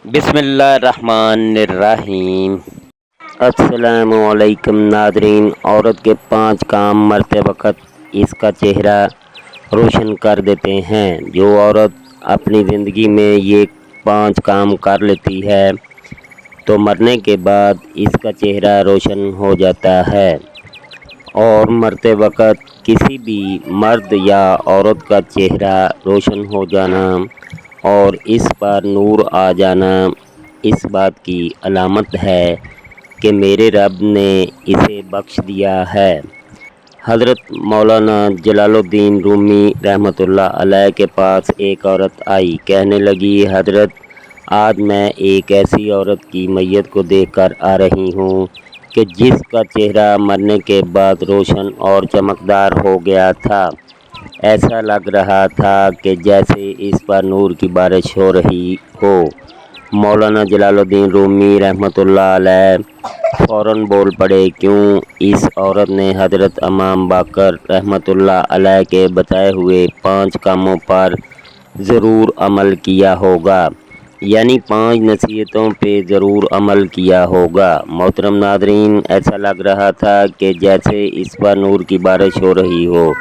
بسم اللہ الرحمن الرحیم۔ السلام علیکم ناظرین۔ عورت کے 5 کام مرتے وقت اس کا چہرہ روشن کر دیتے ہیں۔ جو عورت اپنی زندگی میں یہ 5 کام کر لیتی ہے تو مرنے کے بعد اس کا چہرہ روشن ہو جاتا ہے، اور مرتے وقت کسی بھی مرد یا عورت کا چہرہ روشن ہو جانا اور اس پر نور آ جانا اس بات کی علامت ہے کہ میرے رب نے اسے بخش دیا ہے۔ حضرت مولانا جلال الدین رومی رحمۃ اللہ علیہ کے پاس ایک عورت آئی، کہنے لگی، حضرت آج میں ایک ایسی عورت کی میت کو دیکھ کر آ رہی ہوں کہ جس کا چہرہ مرنے کے بعد روشن اور چمکدار ہو گیا تھا۔ ایسا لگ رہا تھا کہ جیسے اس پر نور کی بارش ہو رہی ہو۔ مولانا جلال الدین رومی رحمۃ اللہ علیہ فوراً بول پڑے، کیوں؟ اس عورت نے حضرت امام باقر رحمۃ اللہ علیہ کے بتائے ہوئے 5 کاموں پر ضرور عمل کیا ہوگا، یعنی 5 نصیحتوں پہ ضرور عمل کیا ہوگا۔ محترم ناظرین، ایسا لگ رہا تھا کہ جیسے اس پر نور کی بارش ہو رہی ہو۔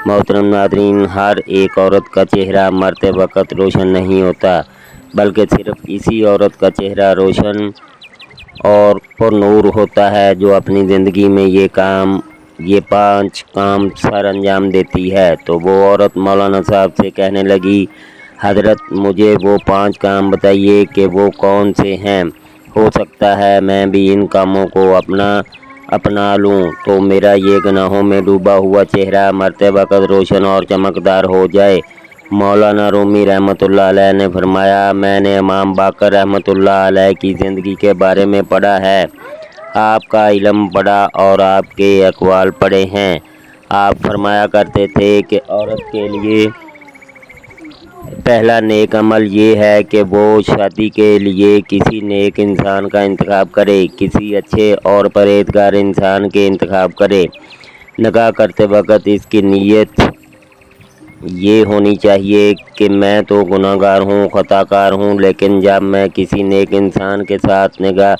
محترم ناظرین، ہر ایک عورت کا چہرہ مرتے وقت روشن نہیں ہوتا، بلکہ صرف اسی عورت کا چہرہ روشن اور پر نور ہوتا ہے جو اپنی زندگی میں یہ 5 کام سر انجام دیتی ہے۔ تو وہ عورت مولانا صاحب سے کہنے لگی، حضرت مجھے وہ 5 کام بتائیے کہ وہ کون سے ہیں، ہو سکتا ہے میں بھی ان کاموں کو اپنا لوں تو میرا یہ گناہوں میں ڈوبا ہوا چہرہ مرتے وقت روشن اور چمکدار ہو جائے۔ مولانا رومی رحمۃ اللہ علیہ نے فرمایا، میں نے امام باقر رحمۃ اللہ علیہ کی زندگی کے بارے میں پڑھا ہے، آپ کا علم پڑھا اور آپ کے اقوال پڑھے ہیں۔ آپ فرمایا کرتے تھے کہ عورت کے لیے پہلا نیک عمل یہ ہے کہ وہ شادی کے لیے کسی نیک انسان کا انتخاب کرے، کسی اچھے اور پرہیزگار انسان کے انتخاب کرے۔ نکاح کرتے وقت اس کی نیت یہ ہونی چاہیے کہ میں تو گناہ گار ہوں، خطا کار ہوں، لیکن جب میں کسی نیک انسان کے ساتھ نکاح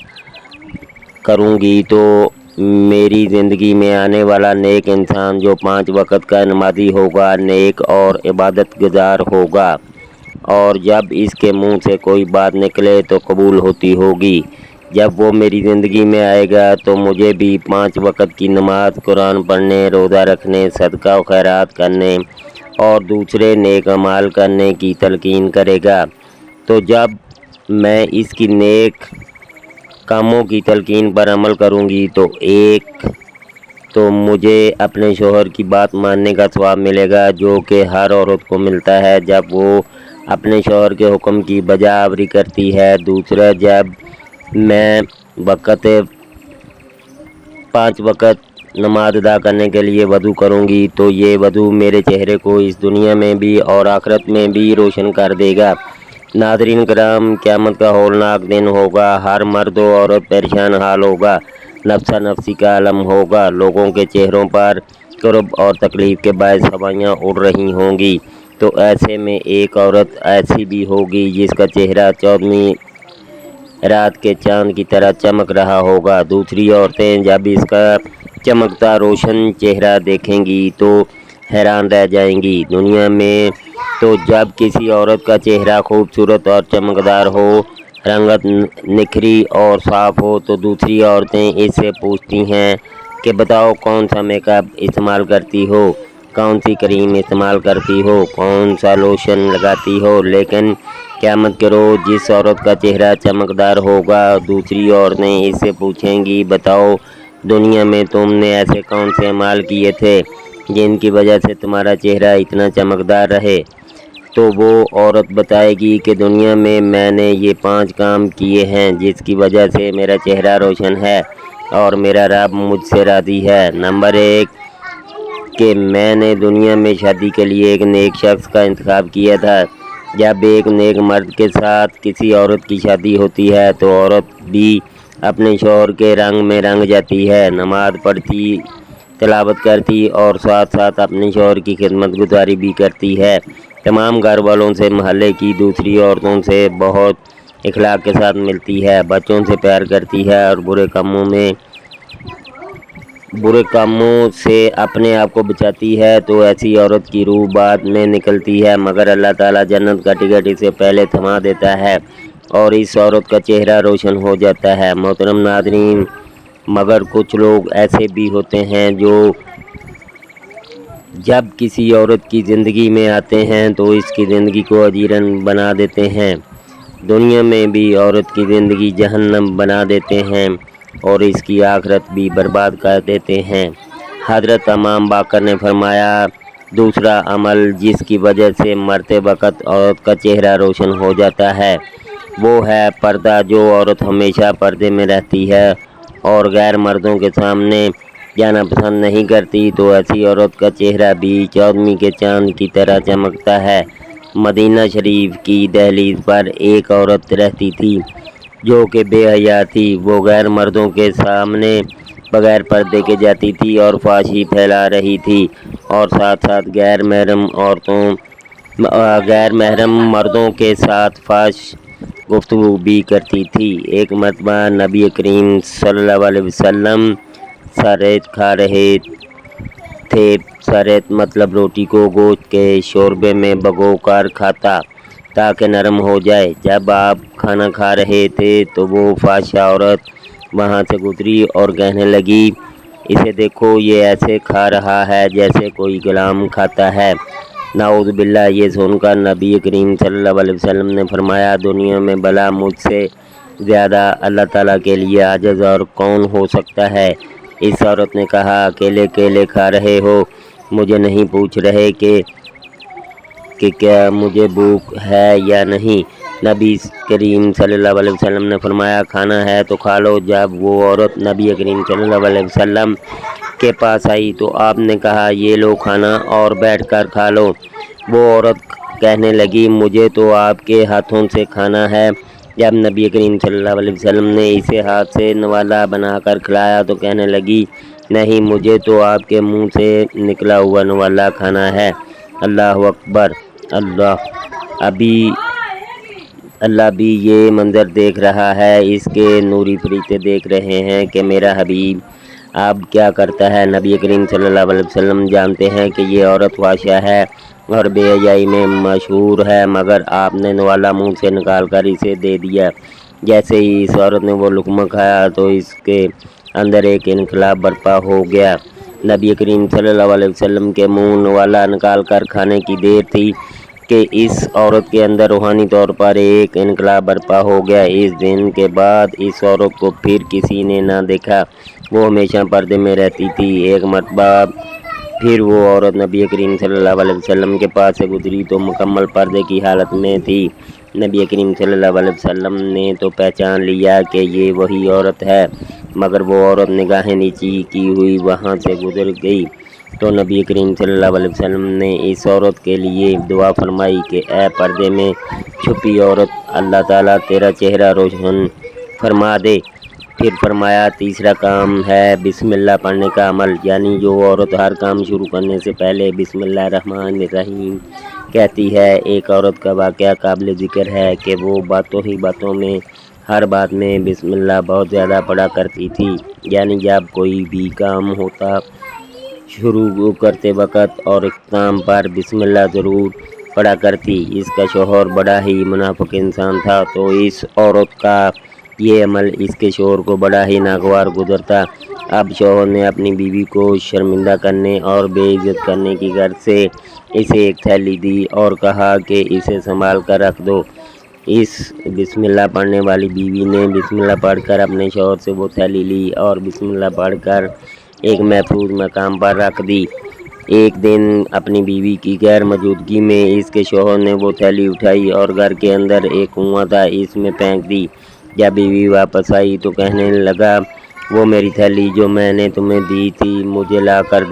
کروں گی تو میری زندگی میں آنے والا نیک انسان جو 5 وقت کا نمازی ہوگا، نیک اور عبادت گزار ہوگا، اور جب اس کے منہ سے کوئی بات نکلے تو قبول ہوتی ہوگی۔ جب وہ میری زندگی میں آئے گا تو مجھے بھی 5 وقت کی نماز، قرآن پڑھنے، روزہ رکھنے، صدقہ و خیرات کرنے اور دوسرے نیک اعمال کرنے کی تلقین کرے گا۔ تو جب میں اس کی نیک کاموں کی تلقین پر عمل کروں گی تو ایک تو مجھے اپنے شوہر کی بات ماننے کا ثواب ملے گا، جو کہ ہر عورت کو ملتا ہے جب وہ اپنے شوہر کے حکم کی بجا آوری کرتی ہے۔ دوسرا، جب میں 5 وقت نماز ادا کرنے کے لیے وضو کروں گی تو یہ وضو میرے چہرے کو اس دنیا میں بھی اور آخرت میں بھی روشن کر دے گا۔ ناظرین کرام، قیامت کا ہولناک دن ہوگا، ہر مرد و عورت پریشان حال ہوگا، نفسا نفسی کا عالم ہوگا، لوگوں کے چہروں پر کرب اور تکلیف کے باعث ہوائیاں اڑ رہی ہوں گی۔ تو ایسے میں ایک عورت ایسی بھی ہوگی جس کا چہرہ 14ویں رات کے چاند کی طرح چمک رہا ہوگا۔ دوسری عورتیں جب اس کا چمکتا روشن چہرہ دیکھیں گی تو حیران رہ جائیں گی۔ دنیا میں تو جب کسی عورت کا چہرہ خوبصورت اور چمکدار ہو، رنگت نکھری اور صاف ہو، تو دوسری عورتیں اس سے پوچھتی ہیں کہ بتاؤ کون سا میک اپ استعمال کرتی ہو، کون سی کریم استعمال کرتی ہو، کون سا لوشن لگاتی ہو، لیکن قیامت کے روز جس عورت کا چہرہ چمکدار ہوگا، دوسری عورتیں اس سے پوچھیں گی، بتاؤ دنیا میں تم نے ایسے کون سے اعمال کیے تھے جن کی وجہ سے تمہارا چہرہ اتنا چمکدار رہے؟ تو وہ عورت بتائے گی کہ دنیا میں میں نے یہ 5 کام کیے ہیں جس کی وجہ سے میرا چہرہ روشن ہے اور میرا رب مجھ سے راضی ہے۔ نمبر 1 کہ میں نے دنیا میں شادی کے لیے ایک نیک شخص کا انتخاب کیا تھا۔ جب ایک نیک مرد کے ساتھ کسی عورت کی شادی ہوتی ہے تو عورت بھی اپنے شوہر کے رنگ میں رنگ جاتی ہے، نماز پڑھتی، تلاوت کرتی اور ساتھ ساتھ اپنے شوہر کی خدمت گزاری بھی کرتی ہے، تمام گھر والوں سے، محلے کی دوسری عورتوں سے بہت اخلاق کے ساتھ ملتی ہے، بچوں سے پیار کرتی ہے اور برے کاموں سے اپنے آپ کو بچاتی ہے تو ایسی عورت کی روح بعد میں نکلتی ہے، مگر اللہ تعالیٰ جنت کا ٹکٹ اسے پہلے تھما دیتا ہے اور اس عورت کا چہرہ روشن ہو جاتا ہے۔ محترم ناظرین، مگر کچھ لوگ ایسے بھی ہوتے ہیں جو جب کسی عورت کی زندگی میں آتے ہیں تو اس کی زندگی کو اجیرن بنا دیتے ہیں، دنیا میں بھی عورت کی زندگی جہنم بنا دیتے ہیں اور اس کی آخرت بھی برباد کر دیتے ہیں۔ حضرت امام باقر نے فرمایا، دوسرا عمل جس کی وجہ سے مرتے وقت عورت کا چہرہ روشن ہو جاتا ہے وہ ہے پردہ۔ جو عورت ہمیشہ پردے میں رہتی ہے اور غیر مردوں کے سامنے جانا پسند نہیں کرتی تو ایسی عورت کا چہرہ بھی 14ویں کے چاند کی طرح چمکتا ہے۔ مدینہ شریف کی دہلیز پر ایک عورت رہتی تھی جو کہ بے حیا تھی۔ وہ غیر مردوں کے سامنے بغیر پردے کے جاتی تھی اور فحاشی پھیلا رہی تھی اور ساتھ ساتھ غیر محرم مردوں کے ساتھ فحش گفتگو بھی کرتی تھی۔ ایک مرتبہ نبی کریم صلی اللہ علیہ وسلم سریت کھا رہے تھے۔ سریت مطلب روٹی کو گوشت کے شوربے میں بھگو کر کھاتا تاکہ نرم ہو جائے۔ جب آپ کھانا کھا رہے تھے تو وہ فحاشہ عورت وہاں سے گزری اور کہنے لگی، اسے دیکھو، یہ ایسے کھا رہا ہے جیسے کوئی غلام کھاتا ہے۔ نعوذ باللہ۔ یہ سن کر نبی کریم صلی اللہ علیہ وسلم نے فرمایا، دنیا میں بھلا مجھ سے زیادہ اللہ تعالیٰ کے لیے عاجز اور کون ہو سکتا ہے؟ اس عورت نے کہا، اکیلے کیلے کھا رہے ہو، مجھے نہیں پوچھ رہے کہ کیا مجھے بھوک ہے یا نہیں؟ نبی کریم صلی اللہ علیہ وسلم نے فرمایا، کھانا ہے تو کھا لو۔ جب وہ عورت نبی کریم صلی اللہ علیہ وسلم کے پاس آئی تو آپ نے کہا، یہ لو کھانا اور بیٹھ کر کھا لو۔ وہ عورت کہنے لگی، مجھے تو آپ کے ہاتھوں سے کھانا ہے۔ جب نبی کریم صلی اللہ علیہ وسلم نے اسے ہاتھ سے نوالا بنا کر کھلایا تو کہنے لگی، نہیں، مجھے تو آپ کے منہ سے نکلا ہوا نوالا کھانا ہے۔ اللہ اکبر۔ اللہ بھی یہ منظر دیکھ رہا ہے، اس کے نوری فرشتے دیکھ رہے ہیں کہ میرا حبیب اب کیا کرتا ہے۔ نبی کریم صلی اللہ علیہ وسلم جانتے ہیں کہ یہ عورت فحاشہ ہے اور بے حیائی میں مشہور ہے، مگر آپ نے نوالا منہ سے نکال کر اسے دے دیا۔ جیسے ہی اس عورت نے وہ لقمہ کھایا تو اس کے اندر ایک انقلاب برپا ہو گیا۔ نبی کریم صلی اللہ علیہ وسلم کے منہ نوالا نکال کر کھانے کی دیر تھی کہ اس عورت کے اندر روحانی طور پر ایک انقلاب برپا ہو گیا۔ اس دن کے بعد اس عورت کو پھر کسی نے نہ دیکھا، وہ ہمیشہ پردے میں رہتی تھی۔ ایک مرتبہ پھر وہ عورت نبی کریم صلی اللہ علیہ وسلم کے پاس سے گزری تو مکمل پردے کی حالت میں تھی۔ نبی کریم صلی اللہ علیہ وسلم نے تو پہچان لیا کہ یہ وہی عورت ہے، مگر وہ عورت نگاہیں نیچی کی ہوئی وہاں سے گزر گئی تو نبی کریم صلی اللہ علیہ وسلم نے اس عورت کے لیے دعا فرمائی کہ اے پردے میں چھپی عورت، اللہ تعالیٰ تیرا چہرہ روشن فرما دے۔ پھر فرمایا، تیسرا کام ہے بسم اللہ پڑھنے کا عمل، یعنی جو عورت ہر کام شروع کرنے سے پہلے بسم اللہ الرحمن الرحیم کہتی ہے۔ ایک عورت کا واقعہ قابل ذکر ہے کہ وہ باتوں ہی باتوں میں ہر بات میں بسم اللہ بہت زیادہ پڑھا کرتی تھی، یعنی جب کوئی بھی کام ہوتا شروع کرتے وقت اور اختتام پر بسم اللہ ضرور پڑھا کرتی۔ اس کا شوہر بڑا ہی منافق انسان تھا تو اس عورت کا یہ عمل اس کے شوہر کو بڑا ہی ناگوار گزرتا۔ اب شوہر نے اپنی بیوی کو شرمندہ کرنے اور بے عزت کرنے کی غرض سے اسے ایک تھیلی دی اور کہا کہ اسے سنبھال کر رکھ دو۔ اس بسم اللہ پڑھنے والی بیوی نے بسم اللہ پڑھ کر اپنے شوہر سے وہ تھیلی لی اور بسم اللہ پڑھ کر ایک محفوظ مقام پر رکھ دی۔ ایک دن اپنی بیوی کی غیر موجودگی میں اس کے شوہر نے وہ تھیلی اٹھائی اور گھر کے اندر ایک کنواں تھا، اس میں پھینک دی۔ جب بیوی واپس آئی تو کہنے لگا، وہ میری تھیلی جو میں نے تمہیں دی تھی مجھے لا کر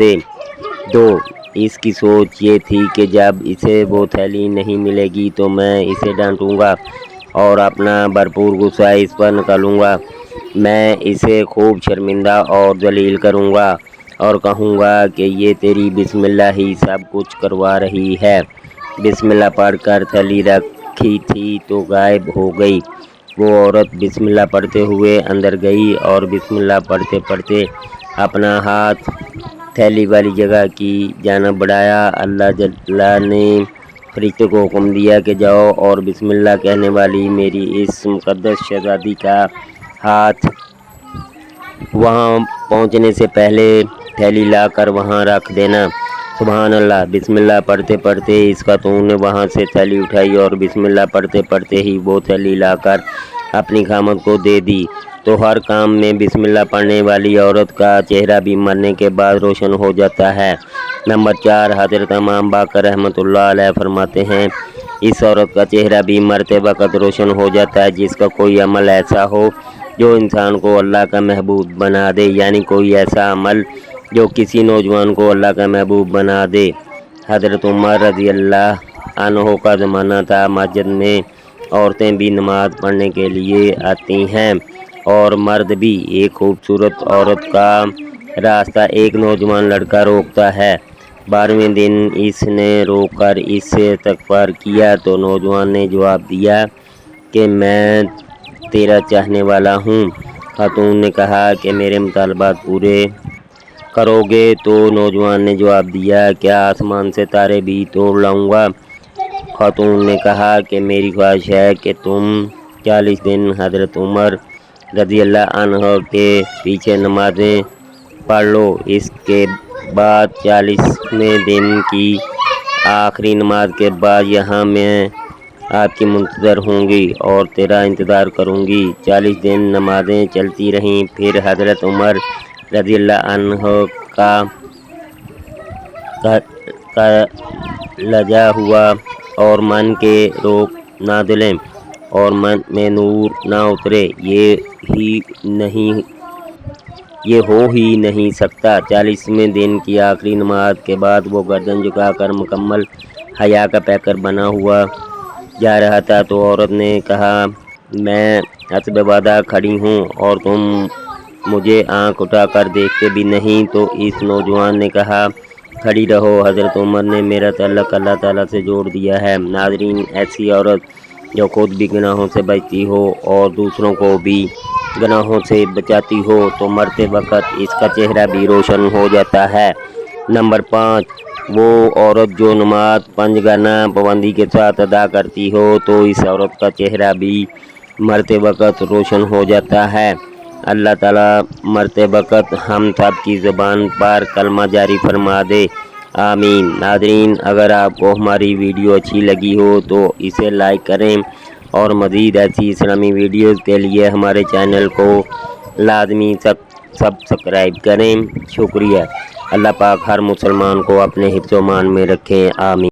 دو۔ اس کی سوچ یہ تھی کہ جب اسے وہ تھیلی نہیں ملے گی تو میں اسے ڈانٹوں گا اور اپنا بھرپور غصہ اس پر نکالوں گا۔ میں اسے خوب شرمندہ اور ذلیل کروں گا اور کہوں گا کہ یہ تیری بسم اللہ ہی سب کچھ کروا رہی ہے۔ بسم اللہ پڑھ کر تھیلی رکھی تھی تو غائب ہو گئی۔ وہ عورت بسم اللہ پڑھتے ہوئے اندر گئی اور بسم اللہ پڑھتے پڑھتے اپنا ہاتھ تھیلی والی جگہ کی جانب بڑھایا۔ اللہ جل نے فرشتے کو حکم دیا کہ جاؤ اور بسم اللہ کہنے والی میری اس مقدس شہزادی کا ہاتھ وہاں پہنچنے سے پہلے تھیلی لا کر وہاں رکھ دینا۔ سبحان اللہ، بسم اللہ پڑھتے پڑھتے اس خاتون نے وہاں سے تھیلی اٹھائی اور بسم اللہ پڑھتے پڑھتے ہی وہ تھیلی لا کر اپنی خامد کو دے دی۔ تو ہر کام میں بسم اللہ پڑھنے والی عورت کا چہرہ بھی مرنے کے بعد روشن ہو جاتا ہے۔ نمبر 4، حضرت امام باقر رحمۃ اللہ علیہ فرماتے ہیں، اس عورت کا چہرہ بھی مرتے وقت روشن ہو جاتا ہے جس کا کوئی عمل ایسا ہو جو انسان کو اللہ کا محبوب بنا دے، یعنی کوئی ایسا عمل جو کسی نوجوان کو اللہ کا محبوب بنا دے۔ حضرت عمر رضی اللہ عنہ کا زمانہ تھا، مسجد میں عورتیں بھی نماز پڑھنے کے لیے آتی ہیں اور مرد بھی۔ ایک خوبصورت عورت کا راستہ ایک نوجوان لڑکا روکتا ہے۔ 12ویں دن اس نے روک کر اس سے استغفار کیا تو نوجوان نے جواب دیا کہ میں تیرا چاہنے والا ہوں۔ خاتون نے کہا کہ میرے مطالبات پورے کرو گے؟ تو نوجوان نے جواب دیا، کیا آسمان سے تارے بھی توڑ لاؤں گا؟ خاتون نے کہا کہ میری خواہش ہے کہ تم 40 دن حضرت عمر رضی اللہ عنہ کے پیچھے نمازیں پڑھ لو، اس کے بعد 40ویں دن کی آخری نماز کے بعد یہاں میں آپ کی منتظر ہوں گی اور تیرا انتظار کروں گی۔ 40 دن نمازیں چلتی رہیں، پھر حضرت عمر رضی اللہ عنہ کا لجا ہوا اور من کے روگ نہ دلیں اور من میں نور نہ اترے، یہ ہو ہی نہیں سکتا۔ 40ویں دن کی آخری نماز کے بعد وہ گردن جھکا کر مکمل حیا کا پیکر بنا ہوا جا رہا تھا تو عورت نے کہا، میں حسب وعدہ کھڑی ہوں اور تم مجھے آنکھ اٹھا کر دیکھتے بھی نہیں۔ تو اس نوجوان نے کہا، کھڑی رہو، حضرت عمر نے میرا تعلق اللہ تعالیٰ سے جوڑ دیا ہے۔ ناظرین، ایسی عورت جو خود بھی گناہوں سے بچتی ہو اور دوسروں کو بھی گناہوں سے بچاتی ہو تو مرتے وقت اس کا چہرہ بھی روشن ہو جاتا ہے۔ نمبر 5، وہ عورت جو نماز پنجگانہ پابندی کے ساتھ ادا کرتی ہو تو اس عورت کا چہرہ بھی مرتے وقت روشن ہو جاتا ہے۔ اللہ تعالیٰ مرتے وقت ہم سب کی زبان پر کلمہ جاری فرما دے، آمین۔ ناظرین، اگر آپ کو ہماری ویڈیو اچھی لگی ہو تو اسے لائک کریں اور مزید ایسی اسلامی ویڈیوز کے لیے ہمارے چینل کو لازمی سبسکرائب کریں۔ شکریہ۔ اللہ پاک ہر مسلمان کو اپنے حفظ و امان میں رکھیں، آمین۔